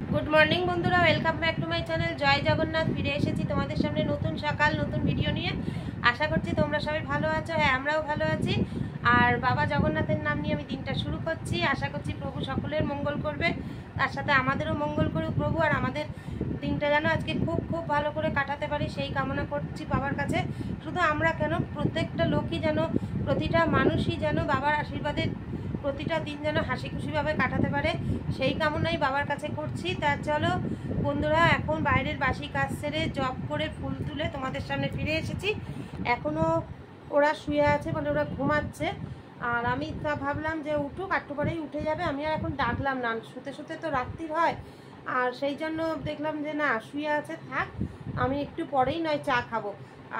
Good morning বন্ধুরা, welcome back to my channel জয় জগন্নাথ। ফিরে এসেছি তোমাদের সামনে নতুন সকাল নতুন ভিডিও নিয়ে। আশা করছি তোমরা সবাই ভালো আছো। হ্যাঁ, আমরাও ভালো আছি। আর বাবা জগন্নাথের নাম নিয়ে আমি দিনটা শুরু করছি। আশা করছি প্রভু সকলের মঙ্গল করবে, তার সাথে আমাদেরও মঙ্গল করুক প্রভু। আর আমাদের দিনটা যেন আজকে খুব খুব ভালো করে কাটাতে পারি সেই কামনা করছি বাবার কাছে। শুধু আমরা কেন, প্রত্যেকটা লোকই যেন, প্রতিটা মানুষই যেন বাবার আশীর্বাদে প্রতিটা দিন যেন হাসি খুশিভাবে কাটাতে পারে সেই কামনাই বাবার কাছে করছি। তা চলো বন্ধুরা, এখন বাইরের বাসি কাজ সেরে জব করে ফুল তুলে তোমাদের সামনে ফিরে এসেছি। এখনও ওরা শুয়ে আছে, মানে ওরা ঘুমাচ্ছে। আর আমি তা ভাবলাম যে উঠুক, একটু পরেই উঠে যাবে। আমি আর এখন ডাকলাম না, শুতে শুতে তো রাত্রির হয়। আর সেই জন্য দেখলাম যে না, শুয়ে আছে, থাক, আমি একটু পরেই নয় চা খাবো।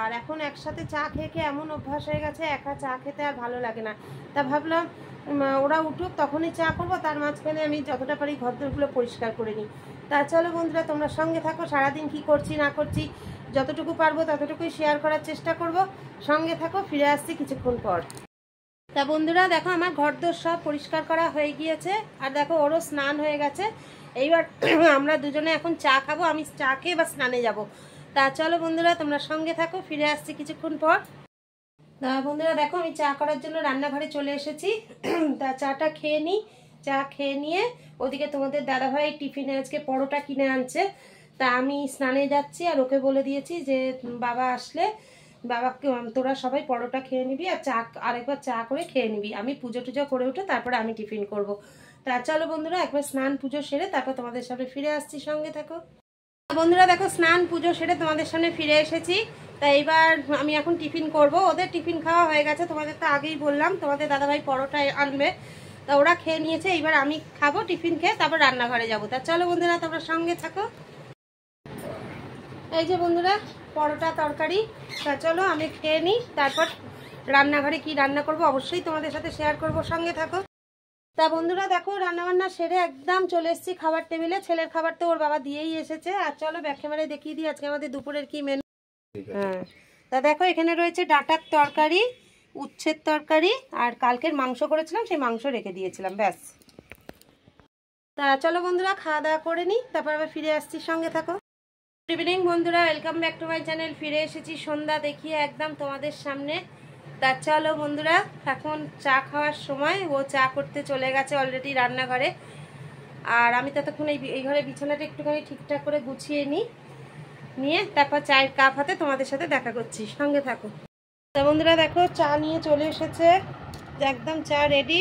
আর এখন একসাথে চা খেয়ে খেয়ে এমন অভ্যাস হয়ে গেছে, একা চা খেতে আর ভালো লাগে না। তা ভাবলাম ওরা উঠুক তখনই চা করবো, তার মাঝখানে আমি যতটা পারি ঘরদোরগুলো পরিষ্কার করে নিই। তা চলো বন্ধুরা, তোমরা সঙ্গে থাকো। সারাদিন কি করছি না করছি যতটুকু পারবো ততটুকুই শেয়ার করার চেষ্টা করব। সঙ্গে থাকো, ফিরে আসছি কিছুক্ষণ পর। তা বন্ধুরা দেখো, আমার ঘরদোর সব পরিষ্কার করা হয়ে গিয়েছে। আর দেখো ওরও স্নান হয়ে গেছে। এইবার আমরা দুজনে এখন চা খাবো। আমি চা খেয়ে বা স্নানে যাব। তা চলো বন্ধুরা, তোমরা সঙ্গে থাকো, ফিরে আসছি কিছুক্ষণ পর। তা বন্ধুরা দেখো, আমি চা করার জন্য রান্নাঘরে চলে এসেছি। তা চাটা খেয়ে নিই। চা খেয়ে নিয়ে ওদিকে তোমাদের দাদাভাই টিফিনে আজকে পরোটা কিনে আনছে। তা আমি স্নানে যাচ্ছি, আর ওকে বলে দিয়েছি যে বাবা আসলে বাবাকে তোরা সবাই পরোটা খেয়ে নিবি, আর চা আরেকবার চা করে খেয়ে নিবি। আমি পুজো টুজো করে উঠে তারপরে আমি টিফিন করব। তা চলো বন্ধুরা, একবার স্নান পুজো সেরে তারপর তোমাদের সামনে ফিরে আসছি, সঙ্গে থাকো। বন্ধুরা দেখো, স্নান পুজো সেরে তোমাদের সামনে ফিরে এসেছি। তা এইবার আমি এখন টিফিন করব। ওদের টিফিন খাওয়া হয়ে গেছে, তোমাদের তো আগেই বললাম। তোমাদের দাদাভাই পরোটা আনবে, তা ওরা খেয়ে নিয়েছে। এইবার আমি খাবো, টিফিন খেয়ে তারপর রান্নাঘরে যাবো। তা চলো বন্ধুরা, তোমরা সঙ্গে থাকো। এই যে বন্ধুরা, পরোটা তরকারি। তা চলো আমি খেয়ে নিই, তারপর রান্নাঘরে কি রান্না করব অবশ্যই তোমাদের সাথে শেয়ার করব, সঙ্গে থাকো। তা বন্ধুরা দেখো, রান্নাবান্না সেরে একদম চলে এসেছি খাবার টেবিলে। ছেলের খাবার তো ওর বাবা দিয়েই এসেছে। আর চলো ব্যাক ক্যামেরায় দেখিয়ে দিই আজকে আমাদের দুপুরের কি মেনু। হ্যাঁ, তা দেখো এখানে রয়েছে ডাঁটার তরকারি, উচ্ছের তরকারি, আর কালকের মাংস করেছিলাম, সেই মাংস রেখে দিয়েছিলাম, ব্যাস। তা চলো বন্ধুরা, খাওয়া দাওয়া করে নিই, তারপর আবার ফিরে আসছি, সঙ্গে থাকো। গুড ইভিনিং বন্ধুরা, welcome back to my channel. ফিরে এসেছি সন্ধ্যা দেখিয়ে একদম তোমাদের সামনে। তা চলো বন্ধুরা, এখন চা খাওয়ার সময়। ও চা করতে চলে গেছে অলরেডি রান্নাঘরে। আর আমি ততক্ষণ এই ঘরে বিছানাটা একটুখানি ঠিকঠাক করে গুছিয়ে নিয়ে তারপর চায়ের কাপ হাতে তোমাদের সাথে দেখা করছি, সঙ্গে থাকো। তা বন্ধুরা দেখো, চা নিয়ে চলে এসেছে, একদম চা রেডি।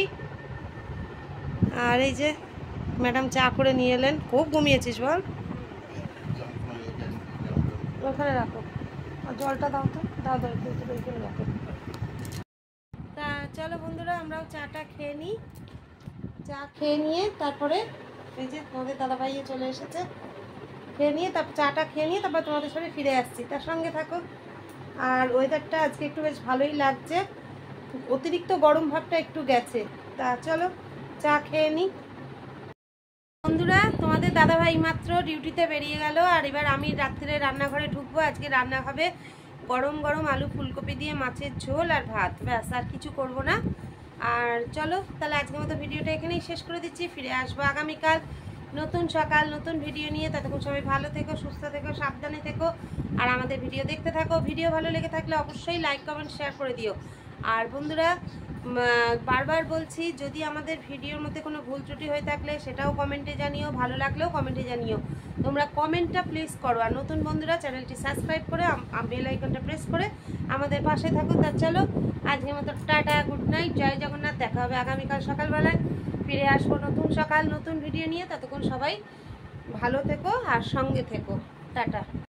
আর এই যে ম্যাডাম চা করে নিয়ে এলেন। খুব ঘুমিয়েছিস বল, ওখানে রাখো। আর জলটা দাও তো, দাও দাও একটু ওইখানে রাখো। তা চলো বন্ধুরা, আমরাও চাটা খেয়ে নিই। চা খেয়ে নিয়ে তারপরে এই যে তোমাদের দাদাভাই চলে এসেছে, খেয়ে নিয়ে তারপর চাটা খেয়ে নিয়ে তারপর তোমাদের সাথে ফিরে আসছি, তার সঙ্গে থাকো। আর ওয়েদারটা আজকে একটু বেশ ভালোই লাগছে, অতিরিক্ত গরম ভাবটা একটু গেছে। তা চলো চা খেয়ে নিই। বন্ধুরা তোমাদের দাদাভাই মাত্র ডিউটিতে বেরিয়ে গেল। আর এবার আমি রাত্রে রান্নাঘরে ঢুকবো। আজকে রান্না হবে গরম গরম আলু ফুলকপি দিয়ে মাছের ঝোল আর ভাত, ব্যাস, আর কিছু করব না। আর চলো তাহলে আজকের মতো ভিডিওটা এখানেই শেষ করে দিচ্ছি। ফিরে আসবো আগামীকাল নতুন সকাল নতুন ভিডিও নিয়ে। ততক্ষণ সবাই ভালো থেকো, সুস্থ থেকো, সাবধানে থেকো, আর আমাদের ভিডিও দেখতে থাকো। ভিডিও ভালো লেগে থাকলে অবশ্যই লাইক কমেন্ট শেয়ার করে দিও। আর বন্ধুরা বারবার বলছি, যদি আমাদের ভিডিওর মধ্যে কোনো ভুল ত্রুটি হয়ে থাকলে সেটাও কমেন্টে জানিও, ভালো লাগলেও কমেন্টে জানিও। তোমরা কমেন্টটা প্লিজ করো। আর নতুন বন্ধুরা চ্যানেলটি সাবস্ক্রাইব করে বেল আইকনটা প্রেস করে আমাদের পাশে থাকুন। তা চলো আজকের মতো টাটা, গুড নাইট, জয় জগন্নাথ। দেখা হবে আগামীকাল সকালবেলায়। ফিরে আসবো নতুন সকাল নতুন ভিডিও নিয়ে। ততক্ষণ সবাই ভালো থেকো আর সঙ্গে থেকো। টাটা।